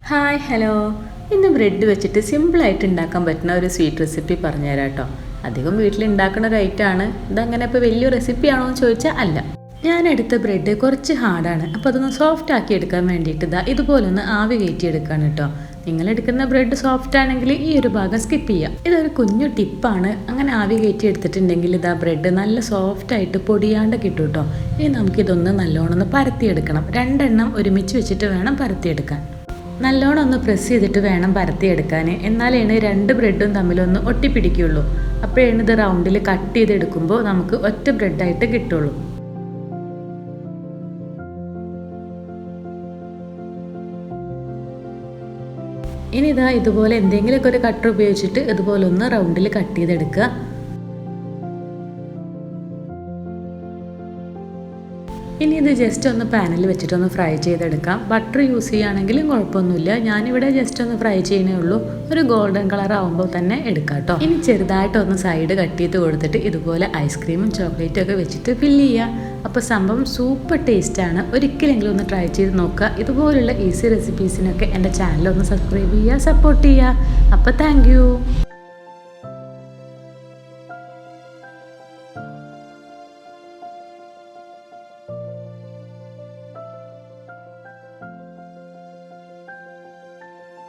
Hi hello. ഇന്ന് bread വെച്ചിട്ട് സിമ്പിളായിട്ട് ഉണ്ടാക്കാൻ പറ്റുന്ന ഒരു സ്വീറ്റ് റെസിപ്പി പറഞ്ഞുതരാം കേട്ടോ. അധികം വീട്ടിലുണ്ടാക്കുന്ന ഒരു ഐറ്റമാണ്. ഇതങ്ങനെ ഇപ്പോൾ വലിയ റെസിപ്പിയാണോ എന്ന് ചോദിച്ചാൽ അല്ല. ഞാൻ എടുത്ത ബ്രെഡ് കുറച്ച് ഹാർഡാണ്. അപ്പോൾ അതൊന്ന് സോഫ്റ്റ് ആക്കി എടുക്കാൻ വേണ്ടിയിട്ട് ഇതുപോലൊന്ന് ആവി കയറ്റി എടുക്കുകയാണ് കേട്ടോ. നിങ്ങൾ എടുക്കുന്ന ബ്രെഡ് സോഫ്റ്റ് ആണെങ്കിൽ ഈ ഒരു ഭാഗം സ്കിപ്പ് ചെയ്യാം. ഇതൊരു കുഞ്ഞു ടിപ്പാണ്. അങ്ങനെ ആവി കയറ്റി എടുത്തിട്ടുണ്ടെങ്കിൽ ബ്രെഡ് നല്ല സോഫ്റ്റായിട്ട് പൊടിയാണ്ട് കിട്ടും കേട്ടോ. ഇനി നമുക്കിതൊന്ന് നല്ലോണം ഒന്ന് പരത്തിയെടുക്കണം. രണ്ടെണ്ണം ഒരുമിച്ച് വെച്ചിട്ട് വേണം പരത്തിയെടുക്കാൻ. നല്ലോണം ഒന്ന് പ്രസ് ചെയ്തിട്ട് വേണം പരത്തിയെടുക്കാൻ. എന്നാലാണ് രണ്ട് ബ്രെഡും തമ്മിലൊന്ന് ഒട്ടിപ്പിടിക്കുള്ളൂ. അപ്പോഴാണ് ഇത് റൗണ്ടിൽ കട്ട് ചെയ്തെടുക്കുമ്പോൾ നമുക്ക് ഒറ്റ ബ്രെഡായിട്ട് കിട്ടുള്ളൂ. ഇനി ഇതുപോലെ എന്തെങ്കിലുമൊക്കെ ഒരു കട്ടർ ഉപയോഗിച്ചിട്ട് ഇതുപോലെ ഒന്ന് റൗണ്ടിൽ കട്ട് ചെയ്തെടുക്കുക. ഇനി ഇത് ജസ്റ്റ് ഒന്ന് പാനിൽ വെച്ചിട്ടൊന്ന് ഫ്രൈ ചെയ്തെടുക്കാം. ബട്ടർ യൂസ് ചെയ്യുകയാണെങ്കിലും കുഴപ്പമൊന്നുമില്ല. ഞാനിവിടെ ജസ്റ്റ് ഒന്ന് ഫ്രൈ ചെയ്യണേ ഉള്ളൂ. ഒരു ഗോൾഡൻ കളർ ആകുമ്പോൾ തന്നെ എടുക്കാം കേട്ടോ. ഇനി ചെറുതായിട്ടൊന്ന് സൈഡ് കട്ട് ചെയ്ത് കൊടുത്തിട്ട് ഇതുപോലെ ഐസ്ക്രീമും ചോക്ലേറ്റും ഒക്കെ വെച്ചിട്ട് ഫില്ല് ചെയ്യുക. അപ്പോൾ സംഭവം സൂപ്പർ ടേസ്റ്റാണ്. ഒരിക്കലെങ്കിലും ഒന്ന് ട്രൈ ചെയ്ത് നോക്കുക. ഇതുപോലുള്ള ഈസി റെസിപ്പീസിനൊക്കെ എൻ്റെ ചാനൽ ഒന്ന് സബ്സ്ക്രൈബ് ചെയ്യുക, സപ്പോർട്ട് ചെയ്യുക. അപ്പോൾ താങ്ക് യു.